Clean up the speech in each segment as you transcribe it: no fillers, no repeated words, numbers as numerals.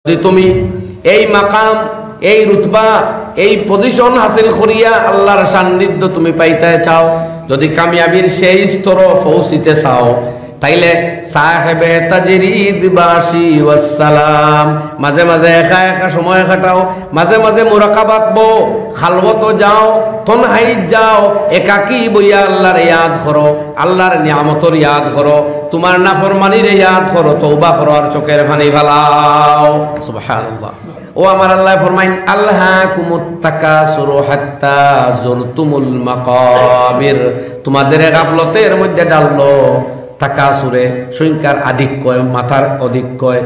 যদি তুমি এই মাকাম, এই রুতবা, এই পজিশন হাসিল করিয়া আল্লাহর সান্নিধ্য তুমি পাইতে চাও, যদি কামিয়াবির সেই স্তর পৌঁছিতে চাও, তাইলে সাহেবে তাজরিদ বাসি ওয়াসসালাম, মাঝে মাঝে একা একা সময় কাটাও, মাঝে মাঝে মুরাকাবাত বো, খালওয়াত যাও, তনহাইত যাও, একাকী বইয়া আল্লাহর ইয়াদ করো, আল্লাহর নিয়ামতর ইয়াদ করো, তোমার নাফরমানির ইয়াদ করো, তওবা করো আর চোখের পানি ফেলাও। সুবহানাল্লাহ। ও আমার আল্লাহ ফরমাইন, আল্লাহাকুমুত তাকাসুরু হাত্তা যুরতুমুল মাকাবির, তোমাদের গাফলতের মধ্যে ডাললো তাকাসুরে, সংখ্যার আধিক্যয়, মাথার অধিক্যয়,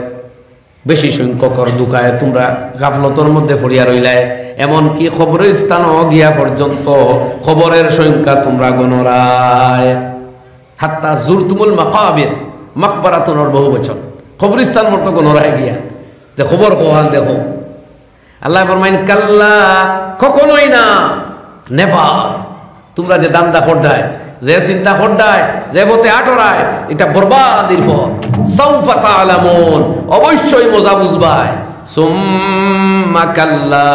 বেশি সংখ্যকর দুকায় তোমরা গাফলতর মধ্যে পড়িয়া রইলায়, এমনকি খবরের স্থান গিয়া পর্যন্ত খবরের সংখ্যা তোমরা গণরায়। হাত্তা যুরতুমুল মাকাবির, মাকবারাতুনের বহু বচন, খবরস্থান মতো গণরায় গিয়া যে খবর কোহান দেখো। আল্লাহ ফরমাইন, কাল্লা, কখনোই না, নেভার। তোমরা যে দান্দা খোড্ডায়, যে চিন্তা খোড্ডায়, যে পথে আটরায়, এটা বরবাদির পথ। সাউফা তা'লামুন, অবশ্যই মজা বুঝবায়। সুম্মা কাল্লা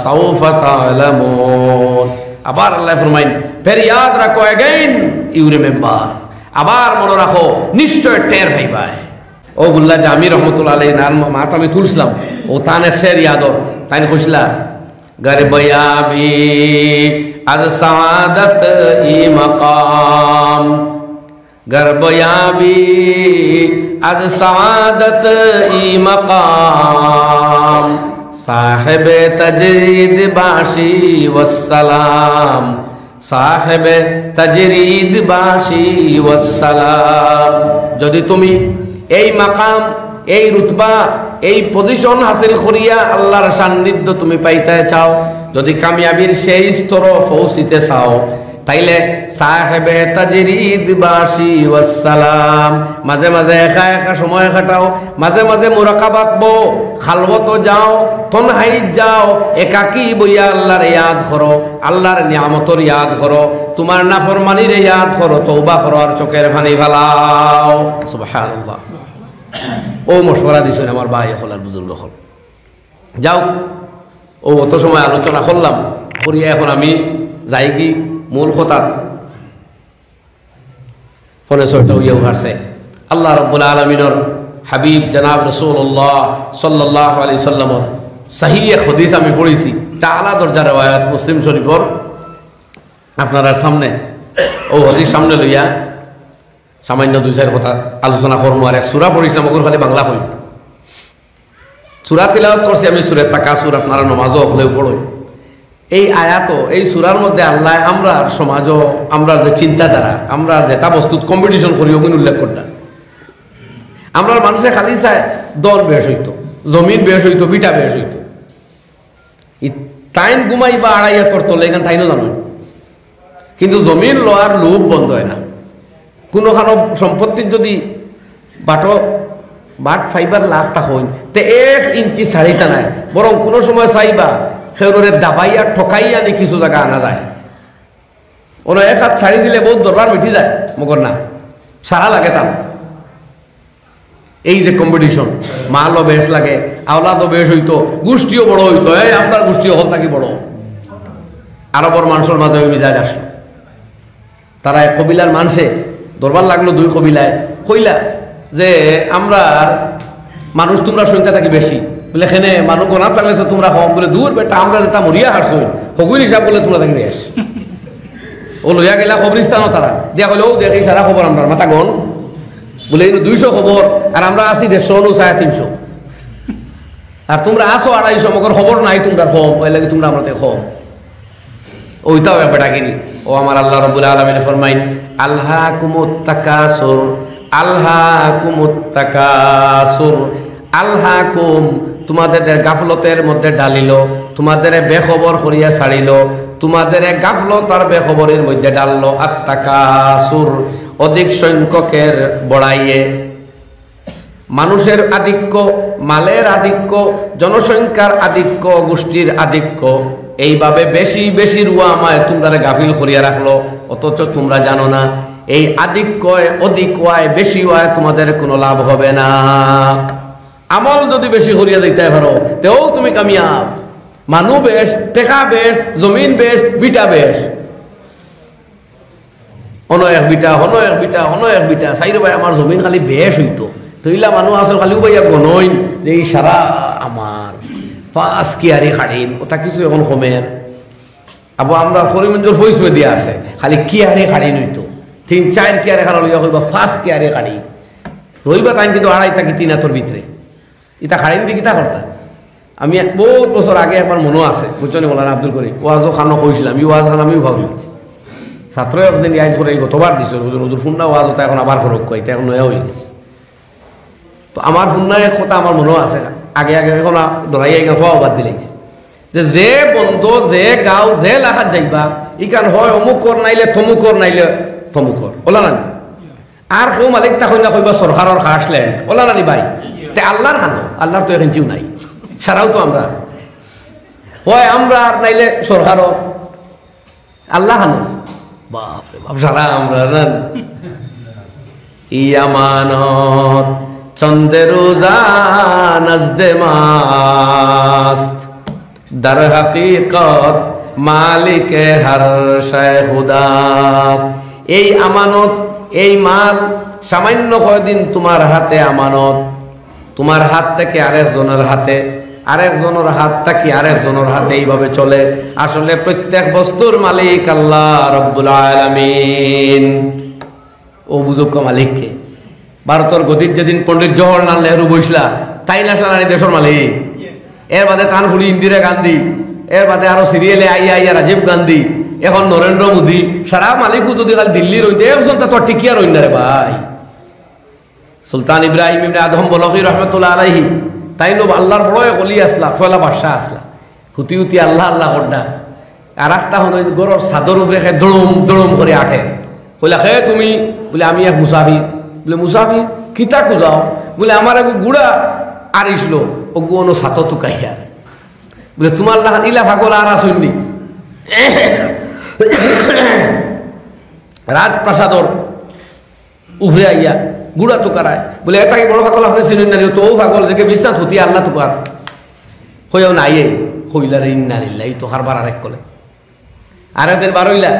সাউফা তা'লামুন। আবার আল্লাহ ফরমাইন, ফের ইয়াদ রাখো, অ্যাগেইন ইউ রিমেম্বার, আবার মনে রাখো, নিশ্চয় টের হইবায়। ও গুল্লা যে আমি রহমতুল্লাহ আলাইহি নার মাত আমি তুলছিলাম, ও তানের শের ইয়াদর, তাই কইছিলা, গরবয়াবি আজ সাআদাত ই মাকাম, গরবয়াবি আজ সাআদাত ই মাকাম, সাহেবে তাজরিদ বাসি ওয়াসসালাম, সাহেবে তাজরিদ বাসি ওয়াসসালাম। যদি তুমি এই মাকাম, এই রুতবা, এই পজিশন হাসিল করিয়া আল্লাহর সান্নিধ্য তুমি পাইতে চাও, যদি কামিয়াবির সেই স্তর পৌঁছিতে চাও, তাইলে সাহেবে তাজরিদ বাসি ওয়াসসালাম, মাঝে মাঝে একা একা সময় কাটাও, মাঝে মাঝে মুরাকাবাত বো, খালওয়াত যাও, তনহাইত যাও, একাকী বইয়া আল্লাহর ইয়াদ করো, আল্লাহর নিয়ামতর ইয়াদ করো, তোমার নাফরমানির ইয়াদ করো, তওবা করো আর চোখের পানি ফেলাও। সুবহানাল্লাহ। ও মশওয়ারা দিছেন আমার ভাই হল আর বুজুর্গ হল। যাও, ও অত সময় আলোচনা করলাম করিয়া এখন আমি যাই কি মূল কথাত ফলে ছয়টা ইয়ে উঠারছে। আল্লাহ রাব্বুল আলামিনের হাবিব জনাব রাসূলুল্লাহ সাল্লাল্লাহু আলাইহি সাল্লামের সহিহ হাদিস আমি পড়েছি, এটা আলা দরজার riwayat মুসলিম শরীফের, আপনার সামনে ও হাদিস সামনে লইয়া সামান্য দুই চার কথা আলোচনা করবো। আর এক সূরা পড়েছিলাম, ওগুলো খালি বাংলা কই, সূরা তিলাওয়াত করছি আমি, সূরা তাকাসুর, আপনারা নামাজও হলেও পড়ই। এই আয়াত, এই সূরার মধ্যে আল্লাহ আমরা সমাজও, আমরা যে চিন্তাধারা, আমরা যেটা বস্তুত কম্পিটিশন করি ওগুলো উল্লেখ করলাম। আমরা মানুষে খালি চায় দল বেশ হইতো, জমিন বেশ হইতো, বিটা বেশ হইতো, তাইন ঘুমাই বা আড়াইয়া করতো এখান তাইনও জানো, কিন্তু জমিন লওয়ার লোভ বন্ধ হয় না। কোনোখানো সম্পত্তির যদি বাট ফাইবার লাখ টাকা হইন, তে 1 ইঞ্চি ছাড়িতা নাই, বরং কোনো সময় চাইবা সেউরে দাবাইয়া ঠকাইয়া নি কিছু জায়গা আনা যায়। ওরা এক হাত ছাড়ি দিলে বহুত দরবার মিটি যায়, মগর না সারা লাগে তার। এই যে কম্পিটিশন, মালও বেশ লাগে, আওলাদও বেশ হইতো, গোষ্ঠীও বড় হইতো, এই আপনার গোষ্ঠীও হল থাকি বড়। আরবর মানুষের মাঝে ওই মিজাজ আসলো, তারা এক কবিলার মানুষে দরবার লাগলো, 2 কবিলায় কইলা যে আমরা মানুষ তোমরা সংখ্যা থাকি বেশি, বলে এখানে মানুষ গোনা থাকলে তো তোমরা কম, বলে দূর বেটা আমরা যেটা মরিয়া হারছই হগুই হিসাব বলে তোমরা থাকি বেশ। ও লইয়া গেলা খবরিস্তানও, তারা দিয়া কইলে ও দেখি সারা খবর আমরা মাথা গন, বলে 200 খবর আর আমরা আছি 150, 350, আর তোমরা আসো 250, মগর খবর নাই তোমরা কম, ওই লাগে তোমরা আমরা কম। ওইটাও বেটাগিরি। ও আমার আল্লাহ রাব্বুল আলামিন ফরমাইন, আলহাকুমুত তাকাসুর, আলহাকুমুত তাকাসুর, আলহাকুম, তোমাদের গাফলতের মধ্যে ডালিল, তোমাদের বেখবর করিয়া ছাড়িল, তোমাদের গাফলত আর বেখবরের মধ্যে ডাললো, আত্তাকাসুর, অধিক সংখ্যকের বড়াইয়ে, মানুষের আধিক্য, মালের আধিক্য, জনসংখ্যার আধিক্য, গোষ্ঠীর আধিক্য, এইভাবে বেশি বেশি রুয়া আমায় তোমরা গাফিল করিয়া রাখলো, অথচ তোমরা জানো না এই আধিক্য অধিক ওয়ায় বেশি ওয়ায় তোমাদের কোনো লাভ হবে না। আমল যদি বেশি করিয়া দিতে পারো তেও তুমি কামিয়াব। মানু বেশ, টেকা বেশ, জমিন বেশ, বিটা বেশ, হনো এক বিটা, হনো এক বিটা, হনো এক বিটা, চাইরে ভাই আমার জমিন খালি বেশ হইতো। তইলা মানুষ আসল খালিও ভাইয়া গনইন যে এই সারা আমার ফাঁস কিয়ারি খাড়িম ওটা কিছু এখন কমের। আবার আমরা করিমগঞ্জের ফইসমে দিয়া আছে খালি কিয়ারে খাড়ি নইতো, 3-4 কিয়ারে খাড়া লইয়া কইবা ফার্স্ট কিয়ারে খাড়ি রইবা তাই কিন্তু 2.5 থেকে 3 হাতর ভিতরে ইটা খাড়িন দি কিতা করতা। আমি বহুত বছর আগে একবার মনে আছে বুঝছনি মৌলানা আব্দুল করিম ওয়াজও খানো কইছিলাম, এই ওয়াজ খান আমিও ভাবি ছাত্র একদিন ইয়াদ করে গতবার দিছিল হুজুর হুজুর ফুন্না ওয়াজ ওটা এখন আবার খরক কই এটা এখন নয়া হয়ে গেছে। তো আমার ফুন্না এক কথা আমার মনেও আছে, আগে আগে এখন ধরাই এখানে খোয়া বাদ দিলে যে বন্ধ যে গাঁও যে এলাকাত যাইবা ইকান হয় অমুকর নাইলে থমুকর ওলা নানি আর কেউ মালিক তখন না কইবা সরকারের খাসলেন ওলা নানি ভাই তে আল্লাহর খানো, আল্লাহর তো এখন জিও নাই সারাও তো আমরা হয় আমরা আর নাইলে সরকারও আল্লাহ খানো বাপরে বাপ সারা আমরা ইয়ামানত চন্দের নাজদে মাস্ত در হাকিকত মালিক হর শয় খুদা। এই আমানত এই মাল সামান্য কয়দিন তোমার হাতে আমানত, তোমার হাত থেকে আরেকজনের হাতে, আরেকজনের হাত থেকে আরেকজনের হাতে এইভাবে চলে। আসলে প্রত্যেক বস্তুর মালিক আল্লাহ রব্বুল আলামিন। ও বুঝুক মালিককে ভারতের গদির যেদিন পণ্ডিত জওহরলাল নেহরু বসলা তাই না সারা দেশের মালিক। এর বাদে তানপুরি ইন্দিরা গান্ধী, এর বাদে আরো সিরিয়ালে আইয়া রাজীব গান্ধী, এখন নরেন্দ্র মোদী, সারা মালিকও যদি খালি দিল্লির হইতে একজন তা তো টিকিয়া রইন রে ভাই। সুলতান ইব্রাহিম ইবনে আদম বলকি রহমতুল্লাহ আলাইহি তাই নো আল্লাহর বড় কলি আসলা ফয়লা বাদশাহ আসলা হুতি হুতি আল্লাহ আল্লাহ করডা। আর একটা হল গরর চাদর উপরে খে দড়ুম দড়ুম করে আঠে কইলা খে তুমি বলে আমি এক মুসাফির, বলে মুসাফির কিতা খুঁজাও, বলে আমার এক গুড়া আরিছিল ও গুনো সাতো তুকাইয়া, বলে তোমার লাহান ইলা ভাগল আর আসুননি রাজপ্রাসাদর উভরে আইয়া গুড়া তুকারায়, বলে এটাকে বড় ভাগল আপনি চিনুন না তো ভাগল যে বিশ্বাস হতি আল্লাহ তুকার হইয়াও নাইয়ে হইলা রে ইন্নালিল্লাহ তো হারবার আরেক কলে। আরেকদিন বার হইলা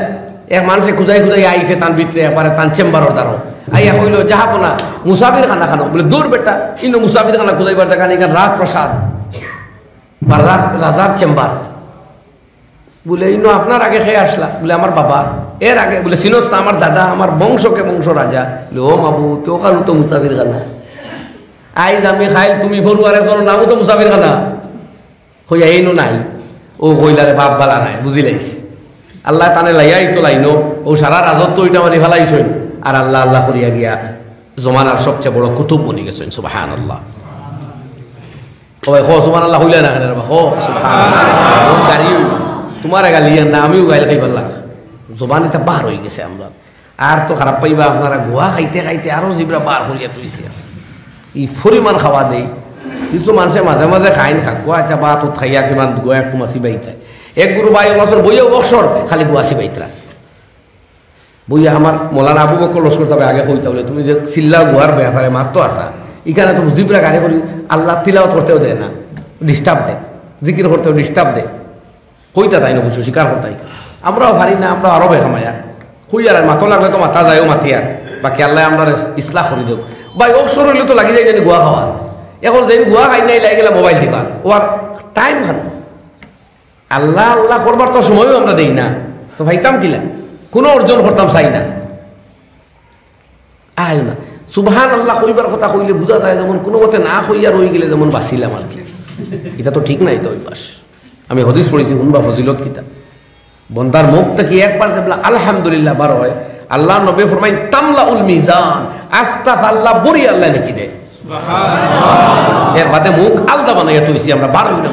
এক মানুষে খুঁজাই খুঁজাই আইছে তান ভিতরে একবারে তান চেম্বারর দ্বারো আইয়া কইল যাহাবো না মুসাফির খানা খানো, বলে দূর বেটা ইনো মুসাফির খানা খুঁজাইবার দেখা নেই রাজপ্রাসাদ বা রাজার চেম্বার। বলে ইনো আপনার আগে খেয়ে আসলা, বলে আমার বাবা, এর আগে বলে সিনোস না আমার দাদা, আমার বংশকে বংশ রাজা। বলে ও মাবু তো কারণ তো মুসাফির খানা আইজ আমি খাই তুমি ফরু আর একজন নামও তো মুসাফির খানা হইয়া এইনো নাই। ও কইলারে বাপ বালা নাই বুঝিলাইস আল্লাহ তানে লাইয়াই তো লাইনো ও সারা রাজত্ব ওইটা মানে ফেলাইছেন আর আল্লাহ আল্লাহ করিয়া গিয়া জমানার সবচেয়ে বড় কুতুব বনি গেছেন সুবহানাল্লাহ। ওই হো সুবহানাল্লাহ হইলা না কেন হো সুবহানাল্লাহ গাড়ি তোমার গালিয়া না আমিও গাইল খাইবার লাগ জবানিটা বার হয়ে গেছে আমরা। আর তো খারাপ পাইবা আপনারা গোয়া খাইতে খাইতে আরো জিবরা বার করিয়া তুইছে ই পরিমাণ খাওয়া দেই কিছু মানুষে মাঝে মাঝে খাইন খাকুয়া আচ্ছা বা তো খাইয়া কিমান গোয়া একটু মাসি বাইতে এক গুরু ভাই বছর বইয়া অবসর খালি গোয়াসি বাইতরা বইয়া আমার মৌলানা আবু বকর লস্কর তবে আগে কইতে বলে তুমি যে চিল্লা গুহার ব্যাপারে মাত্র আসা এখানে তো জিবরা গাড়ি করি আল্লাহ তিলাওয়াত করতেও দেয় না, ডিস্টার্ব দেয়, জিকির করতেও ডিস্টার্ব দেয়। কইতা তাই না বুঝছো স্বীকার করতাই আমরাও পারি না, আমরা আরো বেখামায়া কই আর মাথা লাগলে তো মাথা যায়ও মাতি আর বাকি আল্লাহ আমরা ইসলাহ করে দেব ভাই অবসর হইলে তো লাগি যায় জানি গোয়া খাওয়ার। এখন যেদিন গোয়া খাই নাই লাগে গেলে মোবাইল টিপা ও আর টাইম খান আল্লাহ আল্লাহ করবার তো সময়ও আমরা দেই না তো ভাইতাম কিলা কোনো অর্জন করতাম চাই না আয় না সুবহান আল্লাহ কইবার কথা কইলে বোঝা যায় যেমন কোনো মতে না কইয়া রই গেলে যেমন বাঁচিলাম আর কি। এটা তো ঠিক নাই তো অভ্যাস। আমি হদিস পড়েছি শুনবা ফজিলত কিতাব বন্দার মুখ থেকে একবার যে আলহামদুলিল্লাহ বার হয় আল্লাহ নবী ফরমাইন তামলাউল মিজান আস্তাগফিরুল্লাহ বড়ি আল্লাহ নাকি দেয় সুবহানাল্লাহ। এর বাদে মুখ আলদা বানাইয়া তুইছি আমরা বার হই না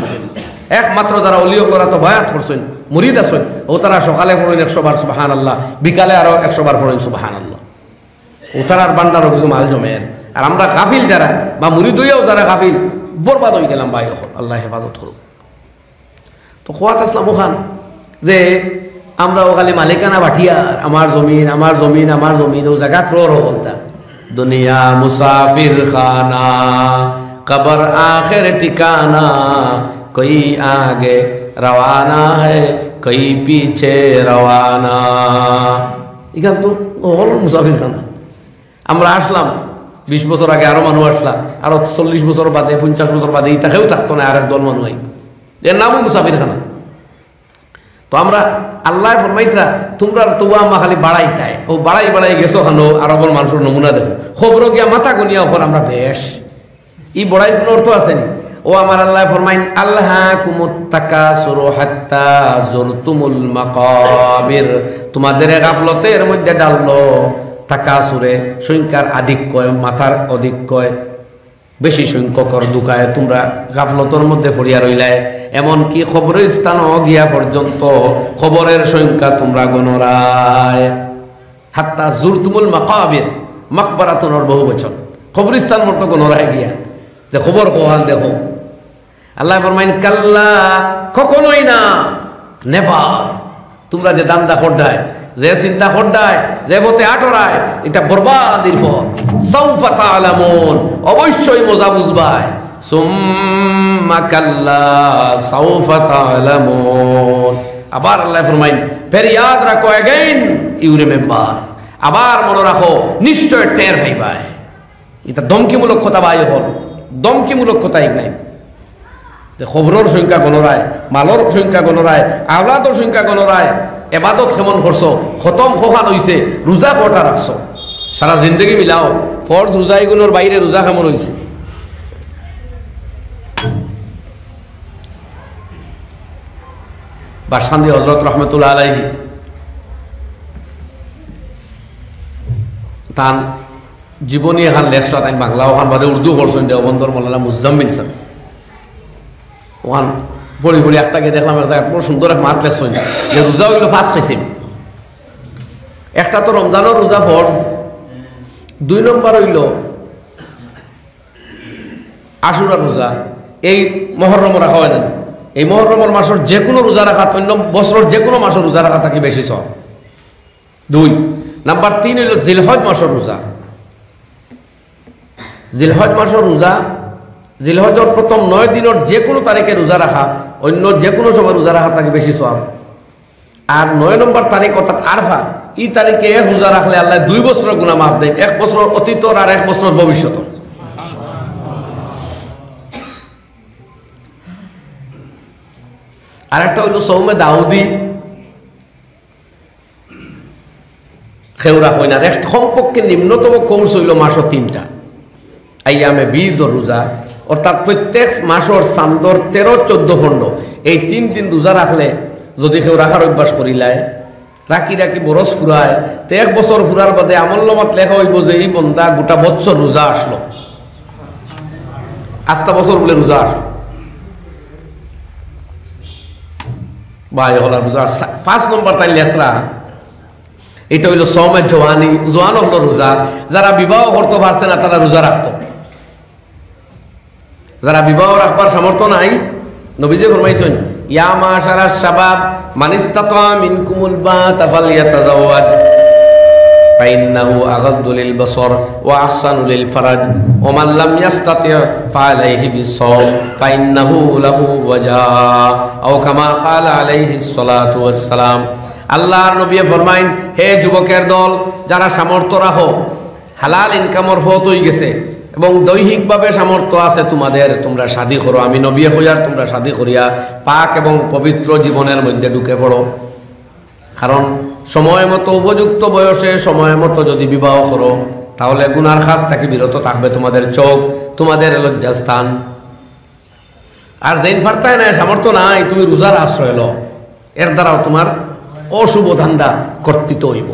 একমাত্র যারা অলিও করা তো বায়াত করছেন মুরিদ আছেন ও তারা সকালে পড়েন 100 বার সুবহানাল্লাহ, বিকালে আরো 100 বার পড়েন সুবহানাল্লাহ। ও তারার বান্দারও কিছু মাল জমের আর আমরা গাফিল যারা বা মুরিদ হইয়াও যারা গাফিল বরবাদ হয়ে গেলাম ভাই এখন আল্লাহ হেফাজত করুক। তো খোয়াত আসলাম ওখান যে আমরা ওখানে মালিকানা বাঠিয়ার আমার জমিন আমার জমিন আমার জমিন ও জায়গা থ্রোর বলতা দুনিয়া মুসাফির খানা कब्र आखिर ठिकाना, कोई आगे रवाना है कोई पीछे रवाना। এখান তো হল মুসাফির খানা। আমরা আসলাম 20 বছর আগে, আরো মানুষ আসলা, আরো 40 বছর বাদে 50 বছর বাদে ইতাকেও থাকতো না, আর এক দল মানুষ আইব, এর নামও মুসাফির খানা। তো আমরা আল্লাহ ফরমাইতরা তোমরা তোয়া মা খালি বাড়াইতাই, ও বাড়াই বাড়াই গেছো খানো আরবর মানুষের নমুনা দেখো, খবর গিয়া মাথা গুনিয়া ওখান আমরা বেশ ই বড়াই কোনো অর্থ আসেনি। ও আমার আল্লাহ ফরমাইন আল্লাহাকুমুত তাকাসুরু হাত্তা যুরতুমুল মাকাবির, তোমাদের গাফলতের মধ্যে ডাললো তাকাসুরে, সংখ্যার আধিক্যয়, মাথার অধিক্যয়, বেশি সংখ্যকর দুকায় তোমরা গাফলতর মধ্যে পড়িয়া রইলায়, এমনকি খবরের স্থান গিয়া পর্যন্ত খবরের সংখ্যা তোমরা গণরায়। হাত্তা যুরতুমুল মাকাবির, মাকবারাতুনের বহু বচন, খবরস্থান মতো গণরায় গিয়া যে খবর কোহান দেখো। আল্লাহ ফরমাইন কাল্লা, কখনোই না, নেভার। তোমরা যে দান্দা খড্ডায়, যে চিন্তা খড্ডায়, যে পথে আটরায়, এটা বরবাদির পথ। সাউফা তা'লামুন, অবশ্যই মজা বুঝবায়। সুম্মা কাল্লা সাউফা তা'লামুন। আবার আল্লাহ ফরমাইন ফের ইয়াদ রাখো, अगेन ইউ রিমেম্বার, আবার মনে রাখো, নিশ্চয় টের পাইবাই। এটা ধমকিমূলক কথা বাই হল, ধমকিমূলক কথা নাই। খবরের সংখ্যা গণরায়, মালর সংখ্যা গণরায়, আওলাদর সংখ্যা গণরায়, এবাদত কেমন করছো, খতম খোখান হইছে, রোজা কটা রাখছো, সারা জিন্দগি মিলাও, ফরজ রোজা এগুলোর বাইরে রোজা কেমন হইছে। বাসান্দি হযরত রহমতুল্লাহ আলাইহি তান জীবনী এখান লেখা, তাই বাংলা ওখান বাদে উর্দু করছেন দেওবন্দর মৌলানা মুজাম্মিল সাহেব, ওখান পড়ি পড়ি একটাকে দেখলাম এক জায়গায় বড় সুন্দর এক মাত লেখছেন যে রোজা হইল 5 কিসিম। একটা তো রমজানের রোজা ফরজ, 2 নম্বর হইল আশুরার রোজা, এই মহরম রাখা হয় না, এই মহরমের মাসের যে কোনো রোজা রাখা, অন্য বছরের যে কোনো মাসের রোজা রাখা থাকি বেশি সব। 2 নাম্বার 3 হইল জিলহজ মাসের রোজা। জিলহজ মাসের রোজা, জিলহজের প্রথম 9 দিনের যে কোনো তারিখে রোজা রাখা, অন্য যে কোনো সময় রোজা রাখা তাকে বেশি সওয়াব। আর 9 নম্বর তারিখ অর্থাৎ আরফা, এই তারিখে এক রোজা রাখলে আল্লাহ 2 বছরের গুনাহ মাফ দেন, 1 বছর অতীতর আর 1 বছর ভবিষ্যতের। আর একটা হইল সৌমে দাউদি, খেউরা হয় না, কমপক্ষে নিম্নতম কোর্স হইল মাসের 3টা আইয়ামে বীজ ও রোজা, অর্থাৎ প্রত্যেক মাসের চান্দর 13-14 খণ্ড, এই 3 দিন রোজা রাখলে যদি কেউ রাখার অভ্যাস করিলায়, রাখি রাখি বরস ফুরায়, তো 1 বছর ফুরার বাদে আমল্যমত লেখা হইব যে এই বন্দা গোটা বছর রোজা আসলো, আস্তা বছর বলে রোজা আসলো। ভাই হলার রোজা 5 নম্বর তাই লেখরা, এটা হইল সৌমে জওয়ানি, জওয়ান হলো রোজা, যারা বিবাহ করতে পারছে না তারা রোজা রাখতো। যারা বিবাহ রাখবার সামর্থ্য নাই, নবীজি ফরমাইছেন ইয়া মাশারাশ শাবাব মান ইসতাতা মিনকুমুল বাতা ফালইয়াতাজাওয়াজ ফাইন্নাহু আগাদ্দু লিল বাসর ওয়া আহসানু লিল ফারাজ ওয়া মান লাম ইসতাতি ফালাইহি বিসসাওম ফাইন্নাহু লাহু ওয়াজা আও কামা ক্বালা আলাইহিস সালাতু ওয়াস সালাম। আল্লাহর নবী ফরমাইন, হে যুবকের দল, যারা সামর্থ্য রাখো, হালাল ইনকামের পথ হয়ে গেছে এবং দৈহিকভাবে সামর্থ্য আছে তোমাদের, তোমরা শাদী করো। আমি নবী হইয়ার তোমরা শাদী করিয়া পাক এবং পবিত্র জীবনের মধ্যে ঢুকে পড়ো। কারণ সময় মতো উপযুক্ত বয়সে সময় মতো যদি বিবাহ করো, তাহলে গুনার কাজ থেকে বিরত থাকবে তোমাদের চোখ, তোমাদের লজ্জাস্থান। আর যেন ফারতায় নাই, সামর্থ্য নাই, তুমি রোজার আশ্রয় লো, এর দ্বারাও তোমার অশুভ ধান্দা করতে হইব।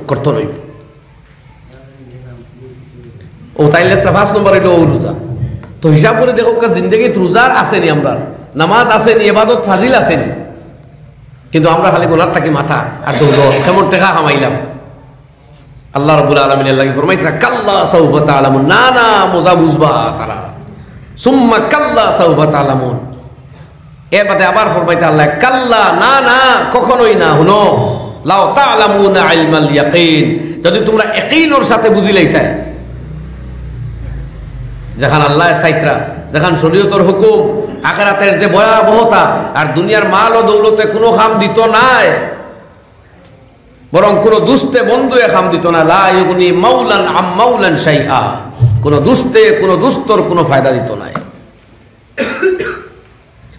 ও তাইলে 5 নম্বর এটা ও রোজা। তো হিসাব করে দেখো জিন্দগিতে রোজার আসেনি, আমরা নামাজ আসেনি, ইবাদত ফাজিল আসেনি, কিন্তু আমরা খালি গুনার থাকি মাথা আর দৌলত, কেমন টাকা কামাইলাম। আল্লাহ রাব্বুল আলামিন লাগি ফরমাইতরা কাল্লা সাউফা তা'লামুন, না না মজা বুঝবা তারা, সুম্মা কাল্লা সাউফা তা'লামুন। এর বাদে আবার ফরমাইতে আল্লাহ কাল্লা, না না কখনোই না, হুনো লাউ তা'লামুনা ইলমাল ইয়াকিন, যদি তোমরা ইয়াকিনের সাথে বুঝিলাইতাই যেখান আল্লাহ সাইত্রা, যেখান শরীয়তের হুকুম, আখিরাতের যে ভয়াবহতা, আর দুনিয়ার মাল ও দৌলতে কোনো খাম দিত নাই, বরং কোনো দুস্তে বন্ধুয়ে খাম দিত না। লা ইউগনি মাওলান আম মাওলান শাইআ, কোনো দুস্তে কোনো দুস্তর কোনো ফায়দা দিত নাই।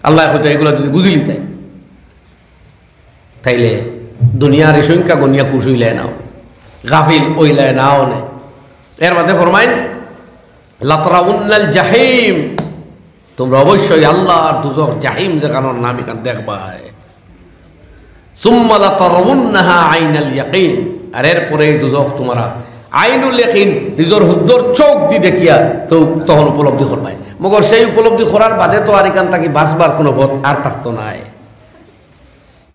আল্লাহ হয়তো এগুলো যদি বুঝিলি তাইলে দুনিয়ার এই সংখ্যা গনিয়া কুশ হইলে নাও, গাফিল ওইলে নাও নে। এর মধ্যে ফরমাইন লাতরাউন্নাল জাহিম, তোমরা অবশ্যই আল্লাহর দুজখ জাহিম যেখানোর নাম এখান দেখবাই। সুম্মা লাতারাউন্নাহা আইনাল ইয়াকিন, আর এরপরে এই দুজখ তোমরা আইনুল ইয়াকিন নিজের হুদ্দর চোখ দি দেখিয়া তো তখন উপলব্ধি করবাই। মগর সেই উপলব্ধি করার বাদে তো আর এখান থাকি বাঁচবার কোনো পথ আর থাকতো নাই।